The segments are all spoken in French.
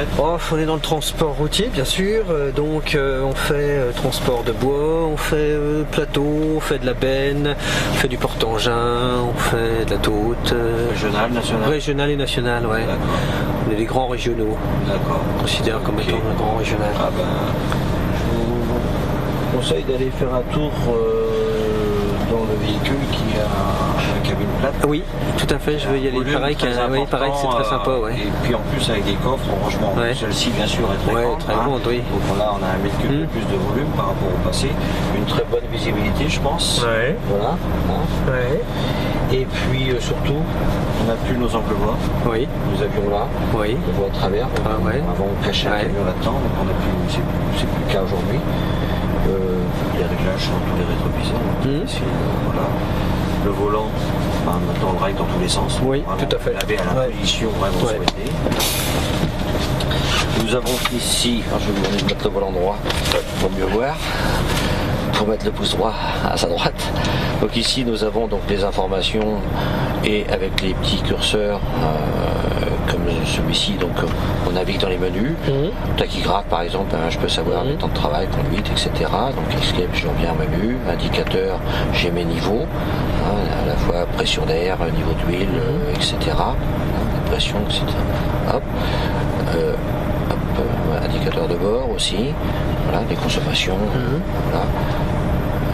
faites? On est dans le transport routier, bien sûr. Donc, on fait transport de bois, on fait plateau, on fait de la benne, on fait du porte-engin, on fait de la tote. Régional, national? Régional et national, ouais. On est des grands régionaux. D'accord. On considère comme étant un grand régional. Ah ben, je vous conseille d'aller faire un tour dans le véhicule qui a la cabine plate. Oui, tout à fait, je veux y aller. Pareil, c'est très sympa. Ouais. Et puis en plus avec des coffres, franchement, celle-ci bien sûr est très grande. Très grande, oui. Donc là on a un mètre cube de plus de volume par rapport au passé. Une très bonne visibilité, je pense. Ouais. Voilà. Ouais. Et puis surtout, on n'a plus nos angles voies. Oui. Nous avions là. Oui. On voit à travers. Avant on cachait un camion là-dedans, donc on a plus, c'est plus le cas aujourd'hui. Les réglages sont tous les rétroviseurs. Ici, voilà. Le volant, maintenant on le règle dans tous les sens. Oui, vraiment, tout à fait. Laver à la position vraiment souhaitée. Nous avons ici, je vais vous demander de mettre le volant droit pour mieux voir, pour mettre le pouce droit à sa droite. Donc ici nous avons donc les informations et avec les petits curseurs comme celui-ci, donc on navigue dans les menus. Tachygraphe par exemple, je peux savoir les temps de travail, conduite, etc. Donc escape, je reviens au menu. Indicateur, j'ai mes niveaux, à la fois pression d'air, niveau d'huile, etc. Pression, etc. Hop. Indicateur de bord aussi, voilà, des consommations, voilà.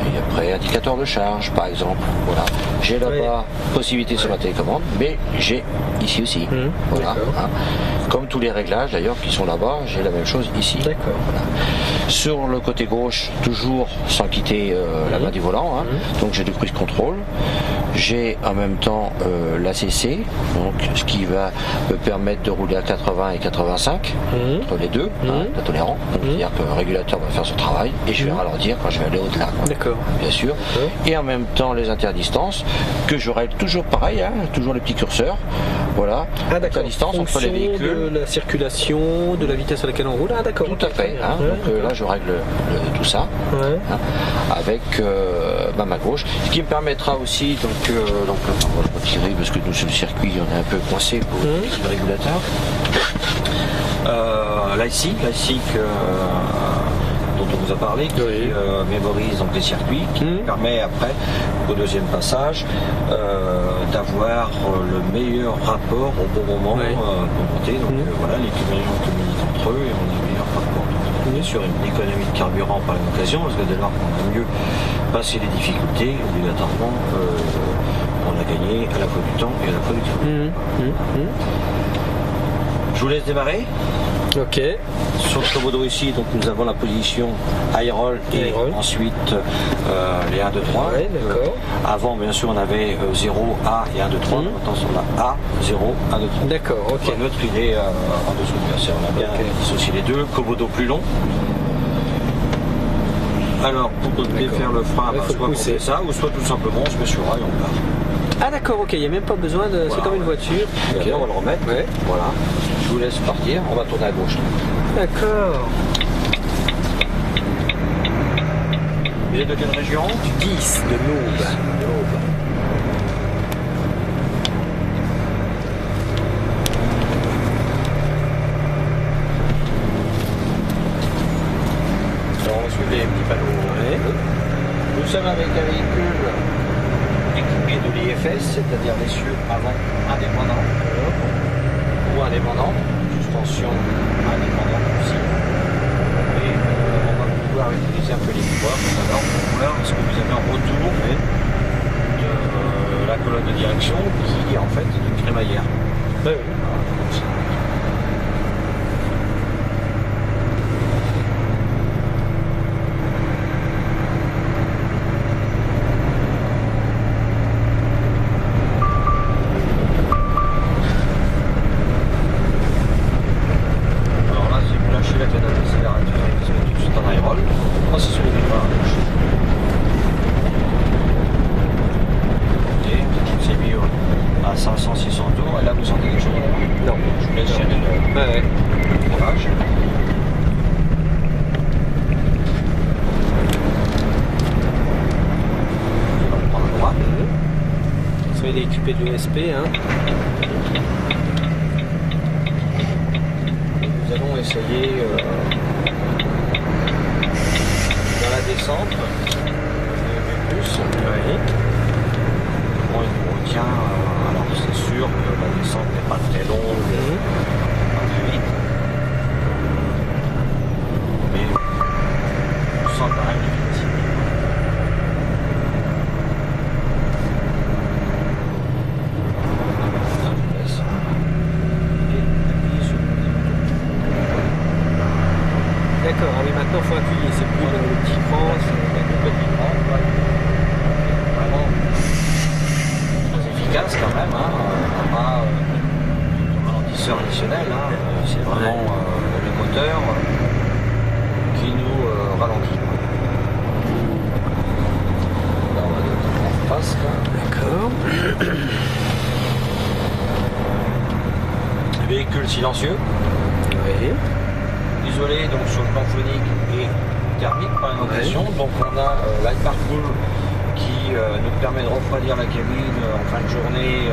Et après, indicateur de charge, par exemple. Voilà. J'ai là-bas possibilité sur la télécommande, mais j'ai ici aussi. Voilà. Comme tous les réglages d'ailleurs qui sont là-bas, j'ai la même chose ici. Voilà. Sur le côté gauche, toujours sans quitter la main du volant, donc j'ai du cruise control. J'ai en même temps l'ACC, donc ce qui va me permettre de rouler à 80 et 85 entre les deux, la tolérance. C'est-à-dire que le régulateur va faire son travail et je vais ralentir quand je vais aller au-delà. D'accord. Bien sûr. Et en même temps les interdistances que je règle toujours pareil, toujours les petits curseurs. Voilà. Interdistance entre les véhicules. De la circulation, de la vitesse à laquelle on roule. Ah d'accord. Tout à fait. Donc là je règle tout ça avec ma main gauche, ce qui me permettra aussi donc je vais retirer parce que nous sur le circuit on est un peu coincé pour le régulateur. L'IC dont on vous a parlé, qui mémorise donc les circuits, qui permet après, au deuxième passage, d'avoir le meilleur rapport au bon moment pour monter. Donc voilà, les camions communiquent entre eux et on a un meilleur rapport. Donc, bien sûr, une économie de carburant par l'occasion, parce que dès lors qu'on a mieux passé les difficultés, obligatoirement, on a gagné à la fois du temps et à la fois du carburant. Je vous laisse démarrer. Ok. Sur le komodo ici, donc nous avons la position high roll et ensuite les 1, 2, 3. Avant, bien sûr, on avait 0, A et 1, 2, 3. Maintenant, on a A, 0, 1, 2, 3. D'accord, ok. Le neutre, il est en dessous du verseur. On a bien dissocié les deux. Komodo plus long. Alors, pour défaire le frein, soit on fait ça, ou soit tout simplement on se met sur rail et on part. Ah d'accord, ok, il n'y a même pas besoin de... C'est comme une voiture. Ok, on va le remettre. Voilà. Je vous laisse partir, on va tourner à gauche. D'accord. Vous êtes de quelle région? Du 10, de l'Aube. Alors on va suivre les petits panneaux. Nous sommes avec un véhicule équipé de l'IFS, c'est-à-dire l'essieu avant indépendant ou indépendant, suspension indépendante aussi. Et on va pouvoir utiliser un peu les pouvoirs tout à l'heure pour voir est-ce que vous avez un retour de la colonne de direction qui en fait est une crémaillère. À 500-600 tours, et là vous sentez quelque chose? Non. Je vous laisse gérer le démarrage. On va prendre à droite. Il est équipé de l'ESP. Nous allons conseiller dans la descente. Oui. Bon, il nous retient, alors c'est sûr que la descente n'est pas très longue, pas très vite. Mais on sent quand même les fatigues. D'accord, ah oui, maintenant il faut appuyer, c'est plus le petit cran, c'est Vraiment très efficace quand même, hein. On n'a pas de ralentisseur additionnel, hein. C'est vraiment le moteur qui nous ralentit. Là, on va donner en face. D'accord. Véhicule silencieux, Oui. isolé donc sur le plan phonique et thermique par inondation. Donc on a l'Hypercool qui nous permet de refroidir la cabine en fin de journée,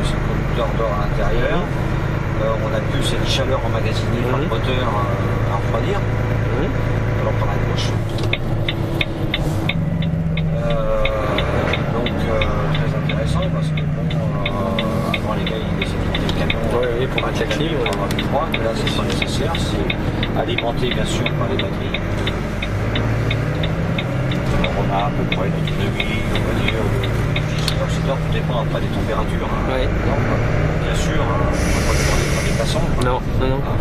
ce conducteur d'or à l'intérieur. On a plus cette chaleur emmagasinée par le moteur à refroidir. Alors par la gauche. Donc très intéressant parce que bon, avant les gars ils laissaient quitter le camion pour mettre la clim, pour avoir du froid, mais là c'est pas nécessaire, c'est alimenté bien sûr par les batteries. Alors on a à peu près une autonomie, on va dire, c'est tout dépend après des températures. Hein. Oui. Donc, bien sûr, hein, on ne va pas demander pour des passants. Non, non. Hein.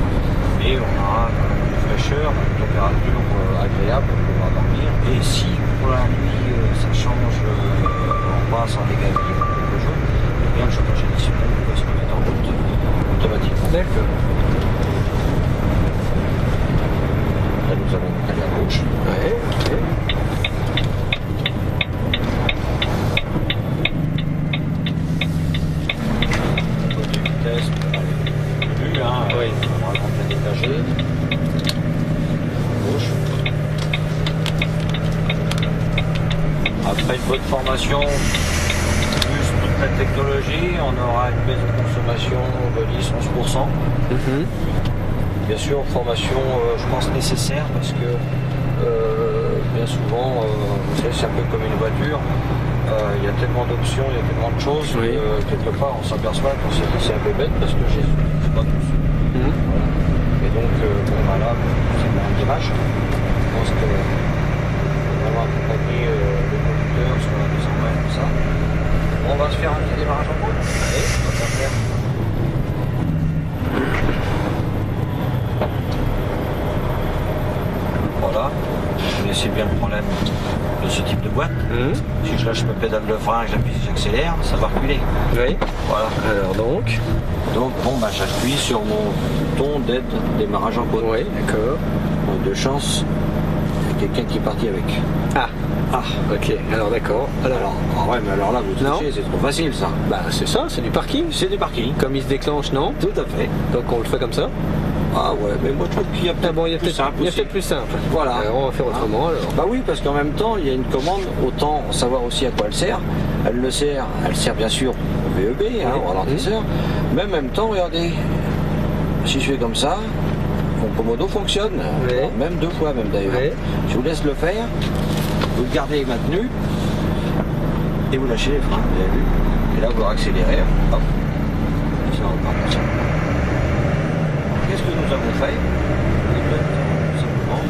Mais on a une fraîcheur, une température agréable pour pouvoir dormir. Et si pour la nuit ça change, on passe en négatif ou quelque chose, eh bien le chauffage additionnel va se mettre en route automatiquement. D'accord. Là nous allons aller à gauche. Ouais, ok. De vitesse, plus, hein, Oui. vraiment bien dégagé. Gauche. Après une bonne formation, plus toute la technologie, on aura une baisse de consommation de 10-11%. Bien sûr, formation, je pense nécessaire parce que bien souvent, vous savez, c'est un peu comme une voiture. Il y a tellement d'options, il y a tellement de choses Oui. que quelque part on s'aperçoit qu'on s'est dit c'est un peu bête parce que j'ai pas tous. Voilà. Et donc, bon, bah là, c'est quand même dommage. Je pense que vraiment accompagner le conducteur sur la mise en main, tout ça. On va se faire un petit démarrage en route. Allez, on va faire. Voilà, vous connaissez bien le problème de ce type de boîte. Si je lâche ma pédale de frein, j'accélère, ça va reculer. Oui. Voilà. Alors donc. Donc bon, bah, j'appuie sur mon bouton d'aide démarrage en côte. Oui, d'accord. De chance, il y a quelqu'un qui est parti avec. Ah. Ah, ok. Alors d'accord. Alors, ah ouais, mais alors là, vous Non. trichez, c'est trop facile ça. Bah c'est ça, c'est du parking. C'est du parking. Comme il se déclenche, non? Tout à fait. Donc on le fait comme ça. Ah ouais, mais moi je trouve qu'il y a peut-être Ah bon, il y a plus peut-être simple aussi. plus simple. Voilà. Alors on va faire autrement alors. Bah oui, parce qu'en même temps, il y a une commande, autant savoir aussi à quoi elle sert. Elle sert bien sûr au VEB, hein, au ralentisseur, mais en même temps, regardez, si je fais comme ça, mon commodo fonctionne, Oui. même deux fois même d'ailleurs. Oui. Je vous laisse le faire, vous le gardez maintenu, et vous lâchez les freins, vous avez vu. Et là, vous accélérez, hop, et ça repart comme ça. Qu'est-ce que nous avons fait? Eh bien, nous avons simplement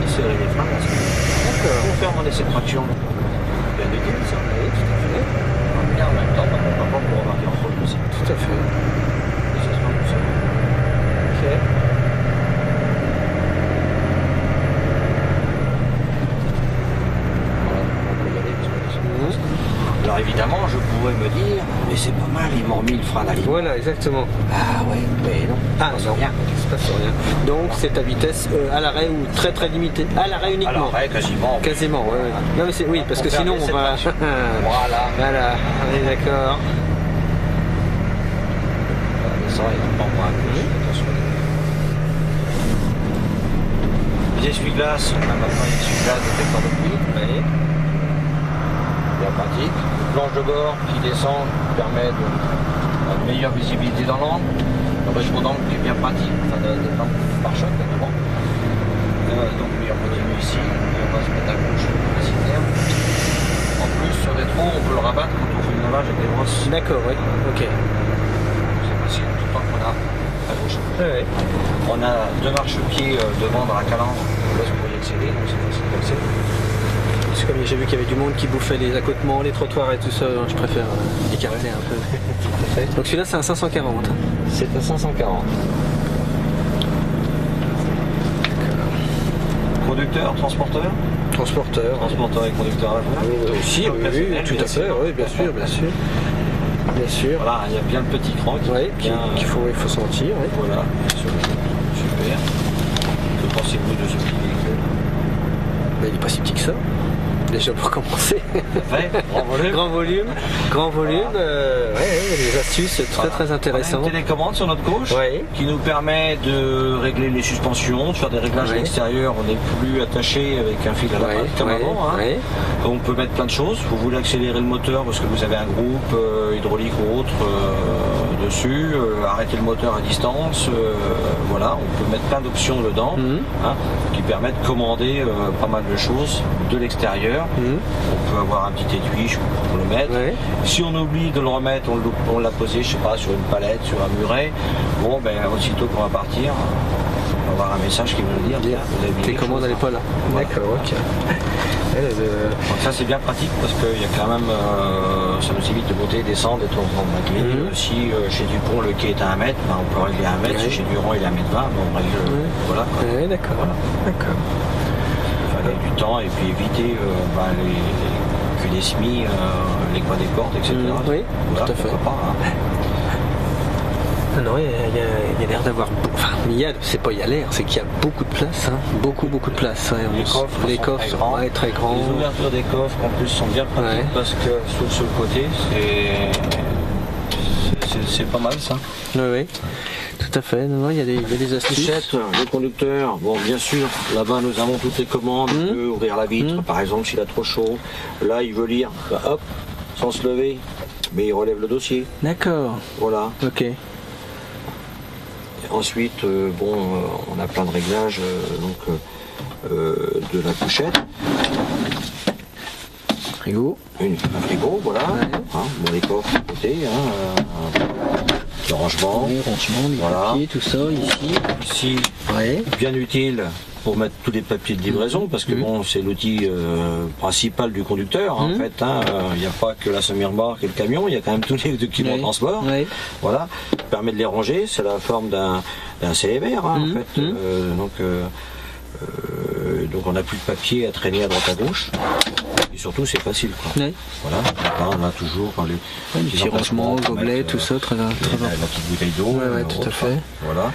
desserré les freins parce que pour faire mon essai de traction, bien utile ça. Oui, tout à fait. Et en même temps, on va pas pour remarquer en route aussi. Tout à fait. Et ça se fait tout seul. Ok. Voilà, on peut y aller parce que alors évidemment, je pourrais me dire, mais c'est pas mal, ils m'ont remis le frein à ligne. Voilà, exactement. Ah ouais, mais non. Ah ça se non, passe rien. il se passe rien. Donc c'est à vitesse à l'arrêt ou très très limitée. À l'arrêt uniquement. Alors, ouais, quasiment. Quasiment, ouais, ouais. Non mais c'est oui, parce que Pour sinon faire on va. des séparations. Voilà. Voilà, on est d'accord. Ça va, il est pas moins attention. Les essuie-glaces, on a maintenant les essuie-glaces détecteur de pluie. Oui. Bien pratique. Planche de bord qui descend permet de une meilleure visibilité dans l'angle. l'empêchement d'angle qui est bien pratique, enfin d'angle pare-choc évidemment. Donc lui on continue ici, et on va se mettre à gauche la citerne. En plus sur des trous on peut le rabattre quand on fait le lavage avec des brosses. D'accord, oui, ok. C'est facile tout le temps qu'on a à gauche. Ouais. On a 2 marchepieds devant dans la calandre, là vous pourriez accéder, donc c'est facile d'accéder. C'est comme j'ai vu qu'il y avait du monde qui bouffait les accotements, les trottoirs et tout ça, donc je préfère écarter un peu. Donc celui-là c'est un 540. C'est un 540. Conducteur, transporteur Transporteur. Transporteur et conducteur à la fois. Si, oui, tout à fait, oui, bien sûr, bien sûr. Bien sûr. Voilà, il y a bien le petit cran qu'il faut sentir. Oui. Voilà, super. Que pensez-vous de ce petit véhicule? Il n'est pas si petit que ça. Déjà pour commencer. Ouais, Grand volume. Les astuces très intéressantes. On a une télécommande sur notre gauche qui nous permet de régler les suspensions, de faire des réglages à l'extérieur. On n'est plus attaché avec un fil à la patte comme avant. Hein. On peut mettre plein de choses. Vous voulez accélérer le moteur parce que vous avez un groupe hydraulique ou autre dessus, arrêter le moteur à distance. Voilà, on peut mettre plein d'options dedans qui permettent de commander pas mal de choses de l'extérieur. On peut avoir un petit aiguille pour le mettre. Si on oublie de le remettre, on l'a posé, je sais pas, sur une palette, sur un muret. Bon, ben aussitôt qu'on va partir, on va avoir un message qui va nous dire tes commandes n'allaient pas là. Voilà. D'accord, ok. Donc ça c'est bien pratique parce qu'il y a quand même, ça nous évite de monter et descendre et de régler. Si chez Dupont le quai est à 1 mètre, ben, on peut régler à 1 mètre. Si chez Durand il est à 1,20 m, on règle. Voilà. D'accord. Voilà. D'accord. Du temps et puis éviter que les semis, les coins des portes, etc. Oui, voilà, tout à fait. Pas, hein. Non, il y a l'air d'avoir. Enfin, il y a l'air, c'est qu'il y a beaucoup de place. Hein. Beaucoup de place. Ouais. Les coffres sont très grands. Les ouvertures des coffres en plus sont bien pratiques parce que sur le côté, c'est pas mal ça. Oui. Tout à fait, non, il y a des astuces. Le conducteur, bon bien sûr, là-bas nous avons toutes les commandes, il peut ouvrir la vitre, par exemple s'il a trop chaud. Là il veut lire, hop, sans se lever, mais il relève le dossier. D'accord. Voilà. Ok. Et ensuite, on a plein de réglages de la couchette. Frigo. Un frigo, voilà. Les coffres à côté. Le rangement, les papiers, tout ça, ici. Bien utile pour mettre tous les papiers de livraison, parce que c'est l'outil principal du conducteur. En fait, il n'y a pas que la semi-remorque et le camion, il y a quand même tous les documents de transport. Voilà, permet de les ranger, c'est la forme d'un CLR, en fait. Donc on n'a plus de papier à traîner à droite à gauche. Et surtout c'est facile quoi. Voilà, on a toujours les petits rangements, gobelets, tout ça, très bien. La petite bouteille d'eau. Tout à fait. Voilà.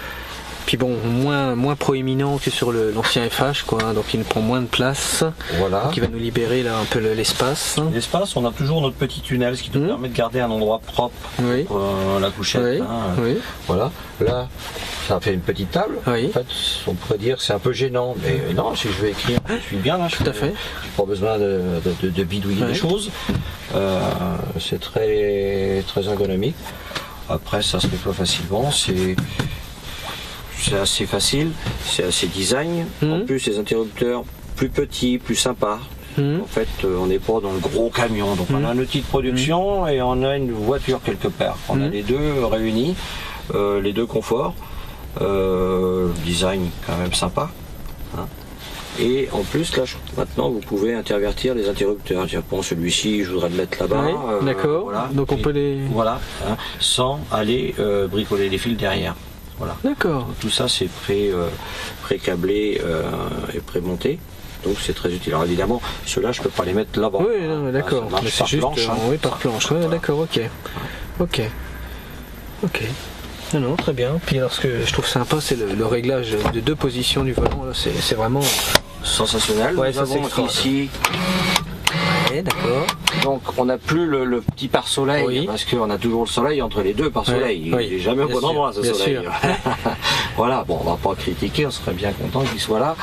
Puis bon, moins proéminent que sur l'ancien FH, quoi. Donc il nous prend moins de place. Voilà. Donc il va nous libérer là un peu l'espace. L'espace, on a toujours notre petit tunnel, ce qui nous permet de garder un endroit propre pour la couchette. Voilà. Là, ça fait une petite table. En fait, on pourrait dire que c'est un peu gênant, mais non, si je veux écrire, je suis bien là. Tout à fait. J'ai pas besoin de bidouiller des choses. C'est très ergonomique. Après, ça se nettoie facilement. C'est assez facile, c'est assez design. En plus, les interrupteurs plus petits, plus sympas. En fait, on n'est pas dans le gros camion. Donc, on a un outil de production et on a une voiture quelque part. On a les deux réunis, les deux conforts. Design quand même sympa. Et en plus, là, maintenant, vous pouvez intervertir les interrupteurs. Dire, bon, celui-ci, je voudrais le mettre là-bas. D'accord. Voilà. Donc, on peut les. Voilà, sans aller bricoler les fils derrière. Voilà. D'accord. Tout ça c'est pré-câblé et pré-monté. Donc c'est très utile. Alors évidemment, ceux-là je peux pas les mettre là-bas. Oui, d'accord. Mais c'est juste planche, oui, par planche. Ouais, d'accord, ok. Non, très bien. Puis alors ce que je trouve sympa, c'est le réglage de 2 positions du volant. Là, c'est vraiment sensationnel. Ouais, ça c'est ici. D'accord. Donc on n'a plus le petit pare-soleil parce qu'on a toujours le soleil entre les deux pare-soleil. Il n'est jamais au bon endroit ce soleil. Voilà, bon, on va pas critiquer, on serait bien content qu'il soit là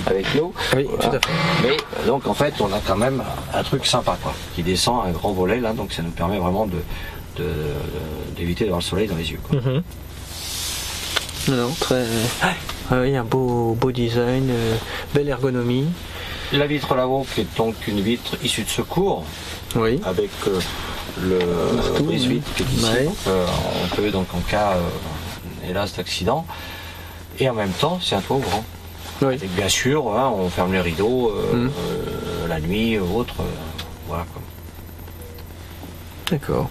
avec nous. Oui, tout à fait. Mais donc en fait on a quand même un truc sympa quoi, qui descend un grand volet là, donc ça nous permet vraiment d'éviter d'avoir le soleil dans les yeux. Quoi. Non, très. Oui, un beau design, belle ergonomie. La vitre là-haut qui est donc une vitre issue de secours, Oui. avec le brise-vitre qui est ici. Ouais. Donc, on peut donc en cas hélas d'accident. Et en même temps, c'est un toit ouvrant. Oui. Et bien sûr, hein, on ferme les rideaux la nuit ou autre. Voilà. D'accord.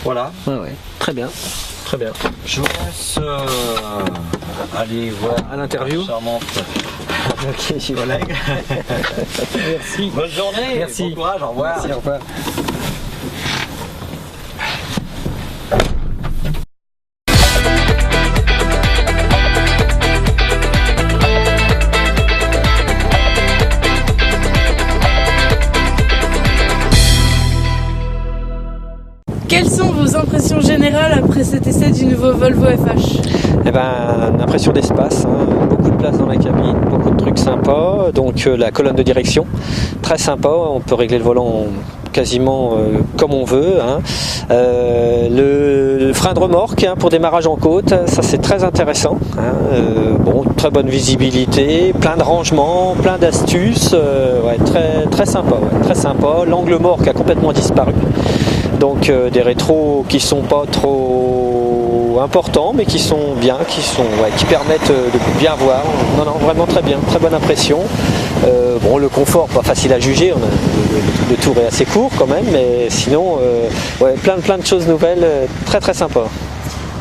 Voilà. Ouais. Très bien. Très bien. Je vous laisse aller voir À l'interview. la charmante Ok, j'y vais. collègue. Merci. Bonne journée. Merci. Bon courage. Au revoir. Merci, au revoir. Quelles sont vos impressions générales après cet essai du nouveau Volvo FH? Eh ben, une impression d'espace, hein. Beaucoup de place dans la cabine, beaucoup de trucs sympas. Donc la colonne de direction, très sympa. On peut régler le volant quasiment comme on veut. Hein. Le frein de remorque pour démarrage en côte, ça c'est très intéressant. Hein. Bon, très bonne visibilité, plein de rangements, plein d'astuces. Ouais, très sympa. Ouais, très sympa. L'angle mort qui a complètement disparu. Donc des rétros qui sont pas trop importants mais qui sont bien, qui permettent de bien voir. Non, vraiment très bien, très bonne impression. Bon, le confort pas facile à juger, le tour est assez court quand même, mais sinon ouais, plein de choses nouvelles, très sympa.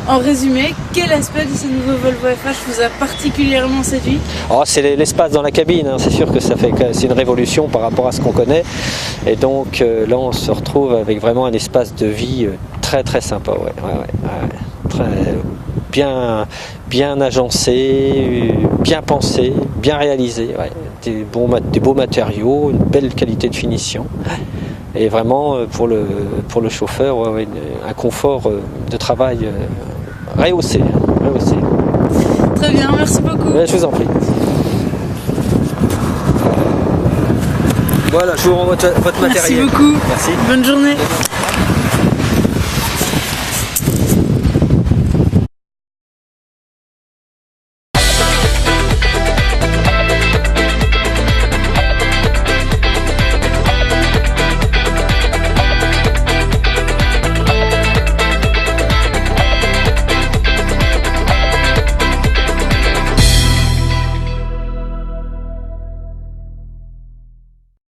En résumé, quel aspect de ce nouveau Volvo FH vous a particulièrement séduit? Oh, c'est l'espace dans la cabine, hein. C'est sûr que c'est une révolution par rapport à ce qu'on connaît. Et donc là, on se retrouve avec vraiment un espace de vie très sympa. Ouais. Très bien agencé, bien pensé, bien réalisé. Ouais. Des beaux matériaux, une belle qualité de finition. Et vraiment, pour le chauffeur, ouais, un confort de travail rehaussé. Très bien, merci beaucoup. Ouais, je vous en prie. Voilà, je vous rends votre matériel. Merci beaucoup. Merci. Bonne journée.